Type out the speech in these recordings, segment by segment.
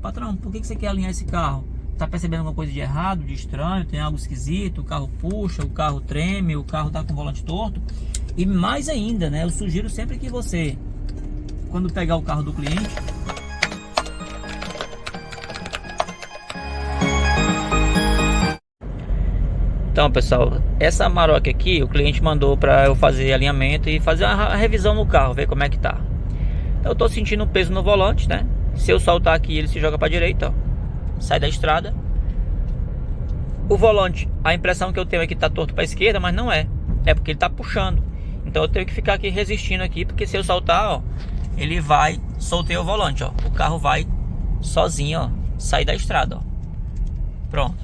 patrão, por que você quer alinhar esse carro? Tá percebendo alguma coisa de errado, de estranho, tem algo esquisito, o carro puxa, o carro treme, o carro tá com o volante torto? E mais ainda, né, eu sugiro sempre que você, quando pegar o carro do cliente, então, pessoal, essa Amarok aqui, o cliente mandou para eu fazer alinhamento e fazer uma revisão no carro, ver como é que tá. Eu tô sentindo um peso no volante, né? Se eu soltar aqui, ele se joga para direita, ó, sai da estrada. O volante, a impressão que eu tenho é que tá torto para esquerda, mas não é. É porque ele tá puxando. Então eu tenho que ficar aqui resistindo aqui, porque se eu soltar, ó, ele vai, soltei o volante, ó, o carro vai sozinho, ó, sair da estrada, ó. Pronto,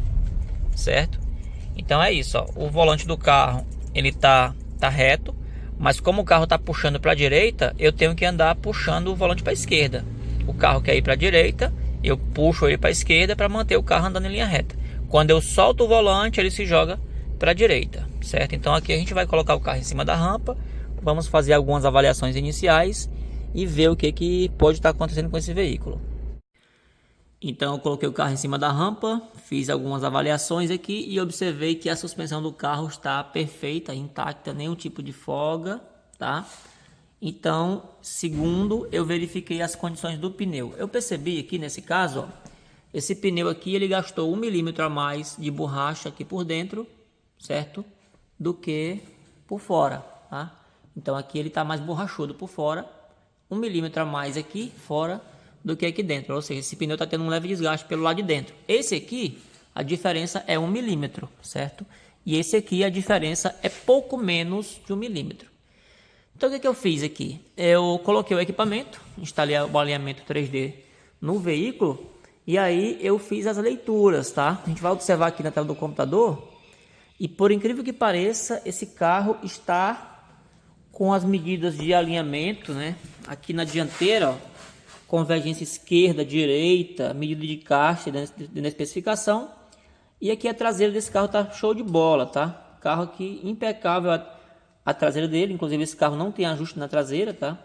certo? Então é isso, ó. O volante do carro, ele tá reto, mas como o carro tá puxando para a direita, eu tenho que andar puxando o volante para a esquerda. O carro quer ir para a direita, eu puxo ele para a esquerda para manter o carro andando em linha reta. Quando eu solto o volante, ele se joga para a direita, certo? Então aqui a gente vai colocar o carro em cima da rampa, vamos fazer algumas avaliações iniciais e ver o que pode estar acontecendo com esse veículo. Então eu coloquei o carro em cima da rampa, fiz algumas avaliações aqui e observei que a suspensão do carro está perfeita, intacta, nenhum tipo de folga, tá? Então, segundo, eu verifiquei as condições do pneu. Eu percebi aqui nesse caso, ó, esse pneu aqui ele gastou 1 milímetro a mais de borracha aqui por dentro, certo? Do que por fora, tá? Então aqui ele está mais borrachudo por fora, 1 milímetro a mais aqui fora do que aqui dentro, ou seja, esse pneu está tendo um leve desgaste pelo lado de dentro. Esse aqui, a diferença é 1 milímetro, certo? E esse aqui, a diferença é pouco menos de 1 milímetro. Então o que eu fiz aqui? Eu coloquei o equipamento, instalei o alinhamento 3D no veículo e aí eu fiz as leituras, tá? A gente vai observar aqui na tela do computador e por incrível que pareça, esse carro está com as medidas de alinhamento, né? Aqui na dianteira, ó, convergência esquerda, direita, medida de caixa dentro da especificação. E aqui a traseira desse carro tá show de bola, tá? Carro aqui impecável a traseira dele, inclusive esse carro não tem ajuste na traseira, tá?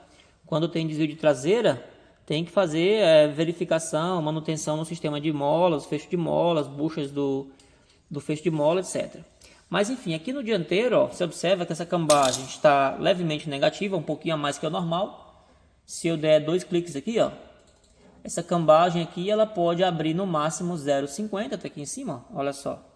Quando tem desvio de traseira, tem que fazer verificação, manutenção no sistema de molas, fecho de molas, buchas do fecho de mola, etc. Mas enfim, aqui no dianteiro, ó, você observa que essa cambagem está levemente negativa, um pouquinho a mais que o normal. Se eu der 2 cliques aqui, ó, essa cambagem aqui, ela pode abrir no máximo 0,50, tá aqui em cima, ó, olha só.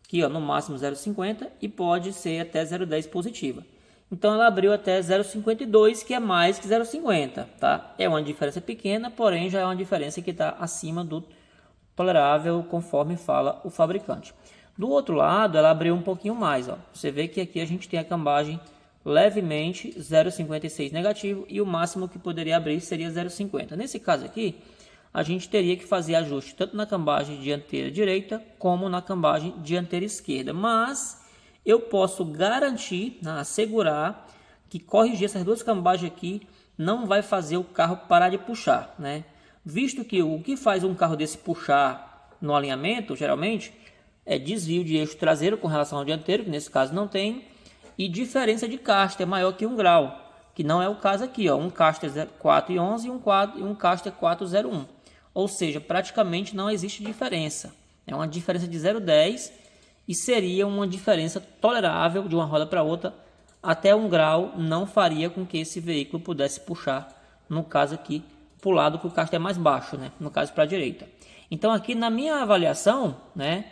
Aqui, ó, no máximo 0,50 e pode ser até 0,10 positiva. Então ela abriu até 0,52, que é mais que 0,50, tá? É uma diferença pequena, porém já é uma diferença que está acima do tolerável, conforme fala o fabricante. Do outro lado, ela abriu um pouquinho mais, ó. Você vê que aqui a gente tem a cambagem levemente 0,56 negativo e o máximo que poderia abrir seria 0,50. Nesse caso aqui, a gente teria que fazer ajuste tanto na cambagem dianteira direita como na cambagem dianteira esquerda. Mas eu posso garantir, assegurar que corrigir essas duas cambagens aqui não vai fazer o carro parar de puxar, né? Visto que o que faz um carro desse puxar no alinhamento, geralmente, é desvio de eixo traseiro com relação ao dianteiro, que nesse caso não tem, e diferença de caster maior que 1 grau, que não é o caso aqui, ó, um caster 4,11 e um caster 4,01. Ou seja, praticamente não existe diferença. É uma diferença de 0,10 e seria uma diferença tolerável de uma roda para outra. Até 1 grau não faria com que esse veículo pudesse puxar, no caso aqui, para o lado que o caster é mais baixo, né? No caso para a direita. Então aqui na minha avaliação, né,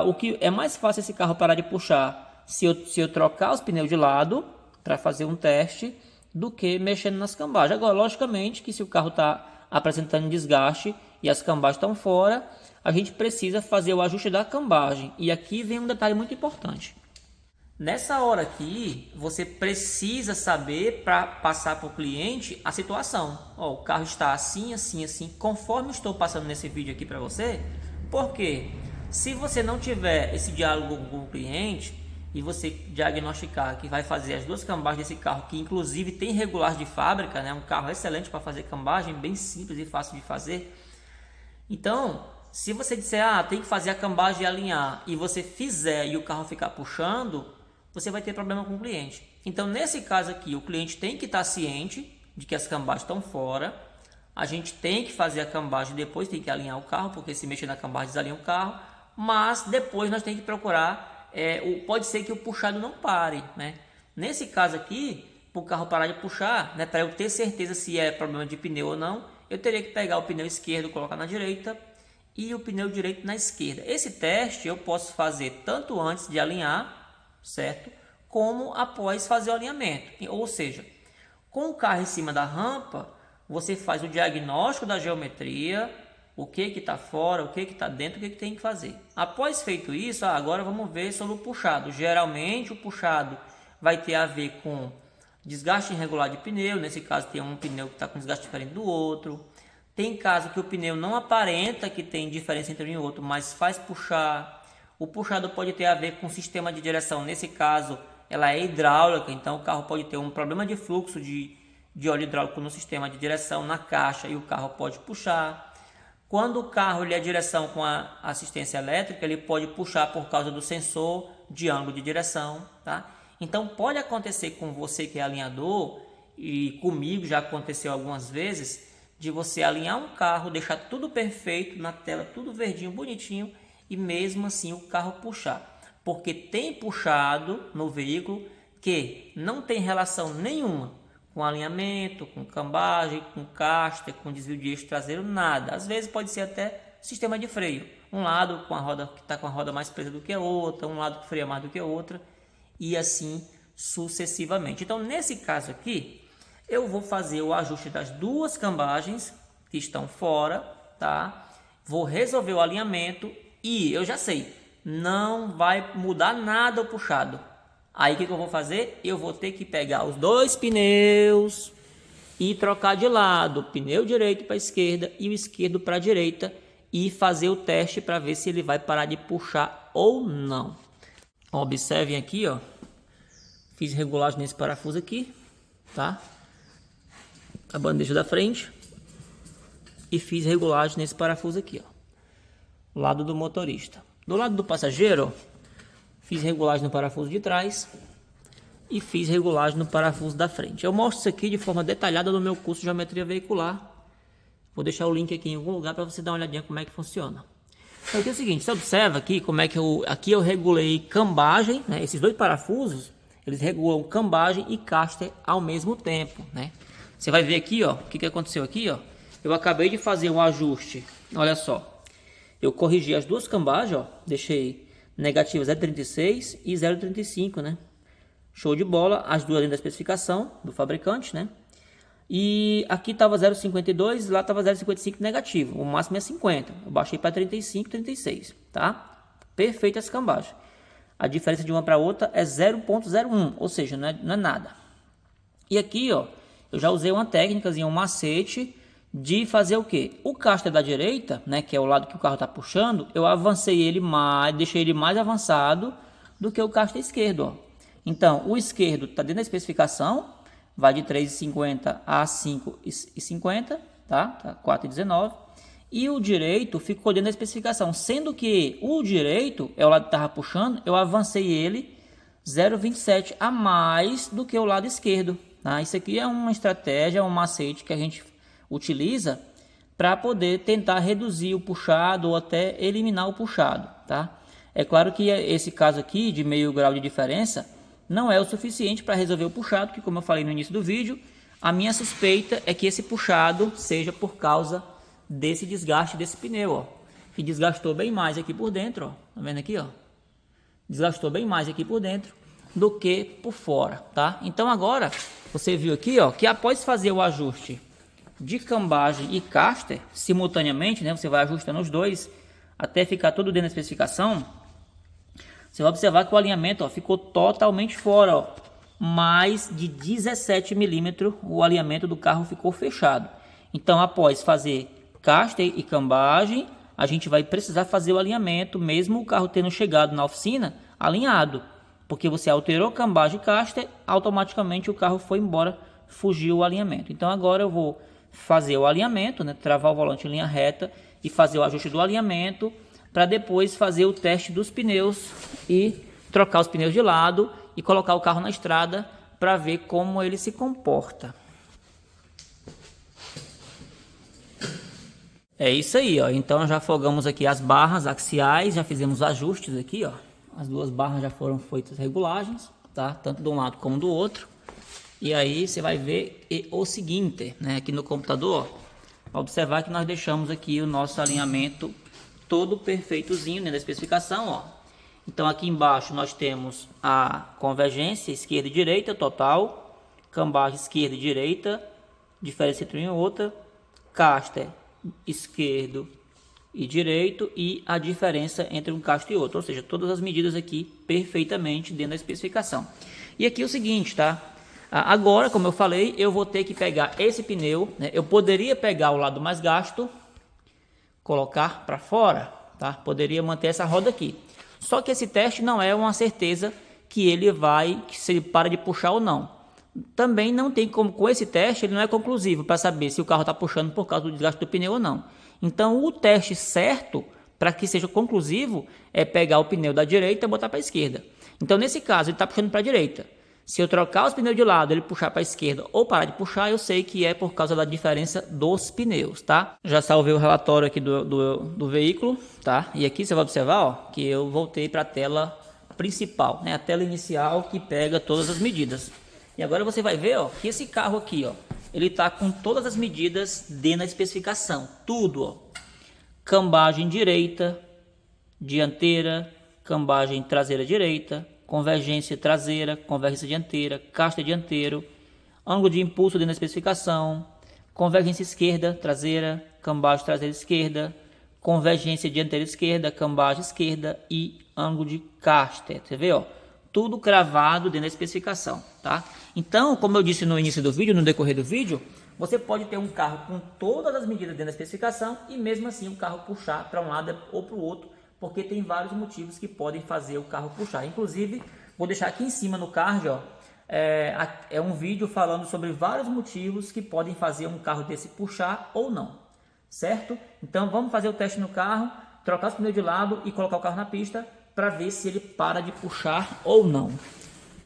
o que é mais fácil esse carro parar de puxar se eu trocar os pneus de lado para fazer um teste do que mexendo nas cambagens. Agora, logicamente que se o carro está apresentando desgaste e as cambagens estão fora, a gente precisa fazer o ajuste da cambagem. E aqui vem um detalhe muito importante. Nessa hora aqui, você precisa saber para passar para o cliente a situação. Ó, o carro está assim, assim, assim, conforme eu estou passando nesse vídeo aqui para você. Por quê? Se você não tiver esse diálogo com o cliente e você diagnosticar que vai fazer as duas cambagens desse carro, que inclusive tem regular de fábrica, né? Um carro excelente para fazer cambagem, bem simples e fácil de fazer. Então, se você disser, tem que fazer a cambagem e alinhar, e você fizer e o carro ficar puxando, você vai ter problema com o cliente. Então, nesse caso aqui, o cliente tem que estar ciente de que as cambagens estão fora, a gente tem que fazer a cambagem depois, tem que alinhar o carro, porque se mexer na cambagem desalinha o carro, mas depois nós temos que procurar, pode ser que o puxado não pare, né? Nesse caso aqui, para o carro parar de puxar, né, para eu ter certeza se é problema de pneu ou não, eu teria que pegar o pneu esquerdo, colocar na direita e o pneu direito na esquerda. Esse teste eu posso fazer tanto antes de alinhar, certo? Como após fazer o alinhamento. Ou seja, com o carro em cima da rampa, você faz o diagnóstico da geometria, o que está fora, o que está dentro, o que tem que fazer. Após feito isso, agora vamos ver sobre o puxado. Geralmente o puxado vai ter a ver com desgaste irregular de pneu. Nesse caso tem um pneu que está com desgaste diferente do outro. Tem caso que o pneu não aparenta que tem diferença entre um e outro, mas faz puxar. O puxado pode ter a ver com o sistema de direção. Nesse caso, ela é hidráulica, então o carro pode ter um problema de fluxo de óleo hidráulico no sistema de direção, na caixa, e o carro pode puxar. Quando o carro ele é direção com a assistência elétrica, ele pode puxar por causa do sensor de ângulo de direção, tá? Então pode acontecer com você que é alinhador, e comigo já aconteceu algumas vezes, de você alinhar um carro, deixar tudo perfeito na tela, tudo verdinho, bonitinho, e mesmo assim o carro puxar. Porque tem puxado no veículo que não tem relação nenhuma com alinhamento, com cambagem, com caster, com desvio de eixo traseiro, nada. Às vezes pode ser até sistema de freio. Um lado com a roda que está com a roda mais presa do que a outra, um lado que freia mais do que a outra, e assim sucessivamente. Então, nesse caso aqui, eu vou fazer o ajuste das duas cambagens que estão fora, tá? Vou resolver o alinhamento e eu já sei, não vai mudar nada o puxado. Aí o que eu vou fazer? Eu vou ter que pegar os dois pneus e trocar de lado, o pneu direito para a esquerda e o esquerdo para a direita, e fazer o teste para ver se ele vai parar de puxar ou não. Observem aqui, ó, fiz regulagem nesse parafuso aqui, tá? A bandeja da frente, e fiz regulagem nesse parafuso aqui, ó, lado do motorista. Do lado do passageiro, ó, fiz regulagem no parafuso de trás e fiz regulagem no parafuso da frente. Eu mostro isso aqui de forma detalhada no meu curso de geometria veicular. Vou deixar o link aqui em algum lugar para você dar uma olhadinha como é que funciona. Então aqui é o seguinte, você observa aqui como é que aqui eu regulei cambagem, né? Esses dois parafusos, eles regulam cambagem e caster ao mesmo tempo, né? Você vai ver aqui, ó, o que aconteceu aqui, ó. Eu acabei de fazer um ajuste, olha só. Eu corrigi as duas cambagens, ó, deixei negativo 0,36 e 0,35, né? Show de bola, as duas dentro da especificação do fabricante, né? E aqui estava 0,52 e lá estava 0,55 negativo, o máximo é 50. Eu baixei para 35, 36, tá? Perfeita essa cambagem. A diferença de uma para outra é 0,01, ou seja, não é nada. E aqui, ó, eu já usei uma técnica, um macete de fazer o que? O caster da direita, né, que é o lado que o carro está puxando, eu avancei ele mais, deixei ele mais avançado do que o caster esquerdo, ó. Então, o esquerdo está dentro da especificação, vai de 3,50 a 5,50, tá? 4,19. E o direito ficou dentro da especificação, sendo que o direito é o lado que estava puxando, eu avancei ele 0,27 a mais do que o lado esquerdo. Tá? Isso aqui é uma estratégia, um macete que a gente utiliza para poder tentar reduzir o puxado ou até eliminar o puxado, tá? É claro que esse caso aqui de meio grau de diferença não é o suficiente para resolver o puxado, que como eu falei no início do vídeo, a minha suspeita é que esse puxado seja por causa desse desgaste desse pneu, ó, que desgastou bem mais aqui por dentro, ó, tá vendo aqui, ó? Desgastou bem mais aqui por dentro do que por fora, tá? Então agora você viu aqui, ó, que após fazer o ajuste de cambagem e caster simultaneamente, né? Você vai ajustando os dois até ficar tudo dentro da especificação. Você vai observar que o alinhamento, ó, ficou totalmente fora, ó. Mais de 17 milímetros o alinhamento do carro ficou fechado. Então, após fazer caster e cambagem, a gente vai precisar fazer o alinhamento, mesmo o carro tendo chegado na oficina alinhado, porque você alterou cambagem e caster, automaticamente o carro foi embora, fugiu o alinhamento. Então agora eu vou fazer o alinhamento, né, travar o volante em linha reta e fazer o ajuste do alinhamento, para depois fazer o teste dos pneus e trocar os pneus de lado e colocar o carro na estrada para ver como ele se comporta. É isso aí, ó. Então já afogamos aqui as barras axiais, já fizemos ajustes aqui, ó. As duas barras já foram feitas regulagens, tá? Tanto de um lado como do outro. E aí você vai ver o seguinte, né? Aqui no computador, ó, observar que nós deixamos aqui o nosso alinhamento todo perfeitozinho, né, da especificação, ó. Então aqui embaixo nós temos a convergência esquerda e direita total, cambagem esquerda e direita, diferença entre uma e outra, caster esquerdo e direito e a diferença entre um caster e outro, ou seja, todas as medidas aqui perfeitamente dentro da especificação. E aqui é o seguinte, tá? Agora, como eu falei, eu vou ter que pegar esse pneu, né? Eu poderia pegar o lado mais gasto, colocar para fora, tá? Poderia manter essa roda aqui. Só que esse teste não é uma certeza que ele vai, que se ele para de puxar ou não. Também não tem como, com esse teste, ele não é conclusivo para saber se o carro está puxando por causa do desgaste do pneu ou não. Então, o teste certo, para que seja conclusivo, é pegar o pneu da direita e botar para a esquerda. Então, nesse caso, ele está puxando para a direita. Se eu trocar os pneus de lado, ele puxar para a esquerda ou parar de puxar, eu sei que é por causa da diferença dos pneus, tá? Já salvei o relatório aqui do veículo, tá? E aqui você vai observar, ó, que eu voltei para a tela principal, né? A tela inicial que pega todas as medidas. E agora você vai ver, ó, que esse carro aqui, ó, ele tá com todas as medidas dentro da especificação, tudo, ó. Cambagem direita, dianteira, cambagem traseira direita, convergência traseira, convergência dianteira, caster dianteiro, ângulo de impulso dentro da especificação, convergência esquerda traseira, cambagem traseira esquerda, convergência dianteira esquerda, cambagem esquerda e ângulo de caster. Você vê, ó, tudo cravado dentro da especificação, tá? Então, como eu disse no início do vídeo, no decorrer do vídeo, você pode ter um carro com todas as medidas dentro da especificação e mesmo assim o carro puxar para um lado ou para o outro, porque tem vários motivos que podem fazer o carro puxar. Inclusive, vou deixar aqui em cima no card, ó, é um vídeo falando sobre vários motivos que podem fazer um carro desse puxar ou não, certo? Então vamos fazer o teste no carro, trocar os pneus de lado e colocar o carro na pista para ver se ele para de puxar ou não.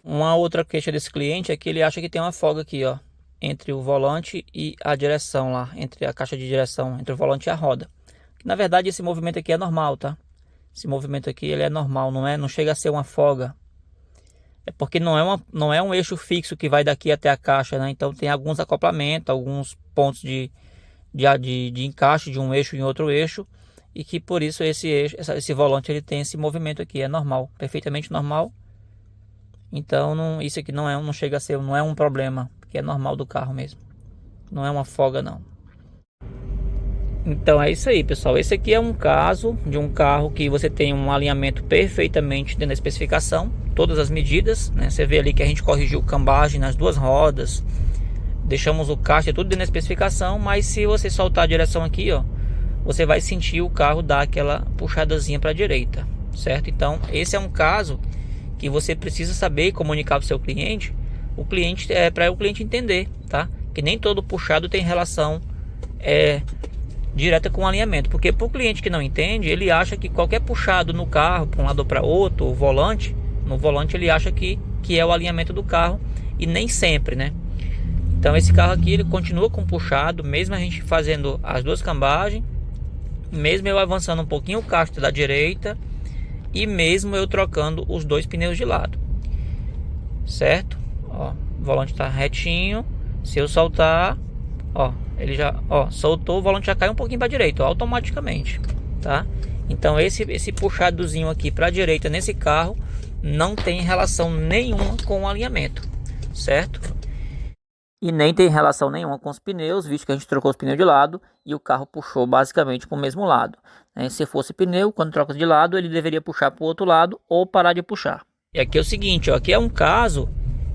Uma outra queixa desse cliente é que ele acha que tem uma folga aqui, ó, entre o volante e a direção lá, entre a caixa de direção, entre o volante e a roda. Na verdade, esse movimento aqui é normal, tá? Esse movimento aqui ele é normal, não chega a ser uma folga. É porque não é um eixo fixo que vai daqui até a caixa, né? Então tem alguns acoplamentos, alguns pontos de encaixe de um eixo em outro eixo. E que por isso esse volante ele tem esse movimento aqui, é normal, perfeitamente normal. Então isso aqui não chega a ser, não é um problema, porque é normal do carro mesmo. Não é uma folga não. Então é isso aí, pessoal. Esse aqui é um caso de um carro que você tem um alinhamento perfeitamente dentro da especificação, todas as medidas, né? Você vê ali que a gente corrigiu cambagem nas duas rodas, deixamos o caster tudo dentro da especificação, mas se você soltar a direção aqui, ó, você vai sentir o carro dar aquela puxadazinha para a direita, certo? Então esse é um caso que você precisa saber e comunicar para o seu cliente, para o cliente entender, tá? Que nem todo puxado tem relação direta com o alinhamento, porque para o cliente que não entende, ele acha que qualquer puxado no carro para um lado ou para outro, no volante ele acha que é o alinhamento do carro e nem sempre, né? Então esse carro aqui ele continua com puxado, mesmo a gente fazendo as duas cambagens, mesmo eu avançando um pouquinho o caster da direita e mesmo eu trocando os dois pneus de lado, certo? Ó, o volante está retinho, se eu soltar, ó, ele já, ó, soltou, o volante já cai um pouquinho para a direita, ó, automaticamente, tá? Então esse puxadozinho aqui para a direita nesse carro não tem relação nenhuma com o alinhamento, certo? E nem tem relação nenhuma com os pneus, visto que a gente trocou os pneus de lado e o carro puxou basicamente para o mesmo lado, né? Se fosse pneu, quando troca de lado, ele deveria puxar para o outro lado ou parar de puxar. E aqui é o seguinte, ó, aqui é um caso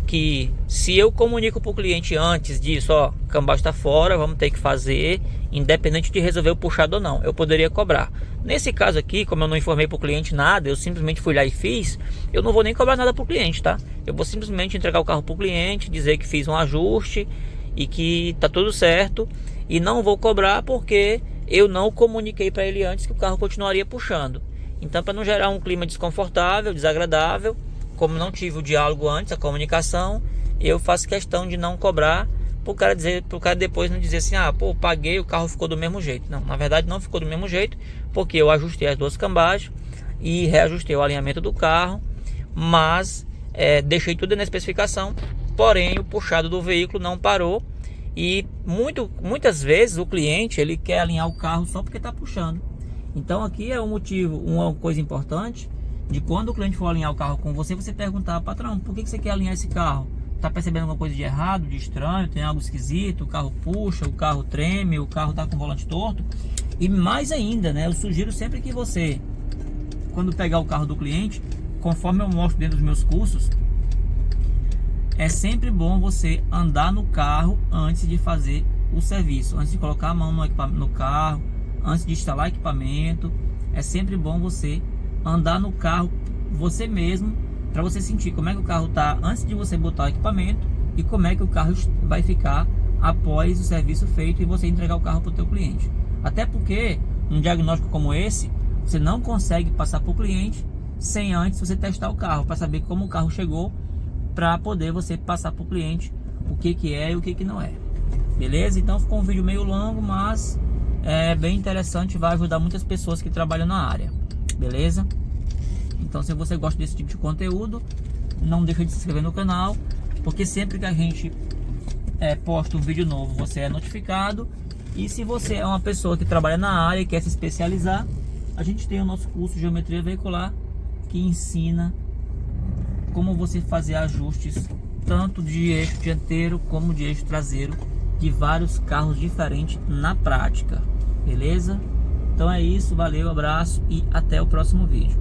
que se eu comunico para o cliente antes disso, ó, cambagem está fora, vamos ter que fazer, independente de resolver o puxado ou não, eu poderia cobrar. Nesse caso aqui, como eu não informei para o cliente nada, eu simplesmente fui lá e fiz, eu não vou nem cobrar nada para o cliente, tá? Eu vou simplesmente entregar o carro para o cliente, dizer que fiz um ajuste e que tá tudo certo, e não vou cobrar porque eu não comuniquei para ele antes que o carro continuaria puxando. Então, para não gerar um clima desconfortável, desagradável, como não tive o diálogo antes, a comunicação, eu faço questão de não cobrar pro cara depois não dizer assim, ah, pô, paguei, o carro ficou do mesmo jeito. Não, na verdade não ficou do mesmo jeito, porque eu ajustei as duas cambagens e reajustei o alinhamento do carro, mas deixei tudo na especificação, porém o puxado do veículo não parou. E muitas vezes o cliente ele quer alinhar o carro só porque está puxando. Então aqui é um motivo, uma coisa importante, de quando o cliente for alinhar o carro com você, você perguntar: patrão, por que você quer alinhar esse carro? Tá percebendo alguma coisa de errado, de estranho, tem algo esquisito, o carro puxa, o carro treme, o carro tá com o volante torto? E mais ainda, né, eu sugiro sempre que você, quando pegar o carro do cliente, conforme eu mostro dentro dos meus cursos, é sempre bom você andar no carro antes de fazer o serviço, antes de colocar a mão no carro, antes de instalar equipamento. É sempre bom você andar no carro você mesmo, para você sentir como é que o carro tá antes de você botar o equipamento e como é que o carro vai ficar após o serviço feito e você entregar o carro para o teu cliente. Até porque um diagnóstico como esse você não consegue passar para o cliente sem antes você testar o carro, para saber como o carro chegou, para poder você passar para o cliente o que é e o que não é. Beleza? Então ficou um vídeo meio longo, mas é bem interessante, vai ajudar muitas pessoas que trabalham na área. Beleza? Então se você gosta desse tipo de conteúdo, não deixa de se inscrever no canal, porque sempre que a gente posta um vídeo novo, você é notificado. E se você é uma pessoa que trabalha na área e quer se especializar, a gente tem o nosso curso de Geometria Veicular, que ensina como você fazer ajustes tanto de eixo dianteiro como de eixo traseiro de vários carros diferentes na prática. Beleza? Então é isso, valeu, abraço e até o próximo vídeo.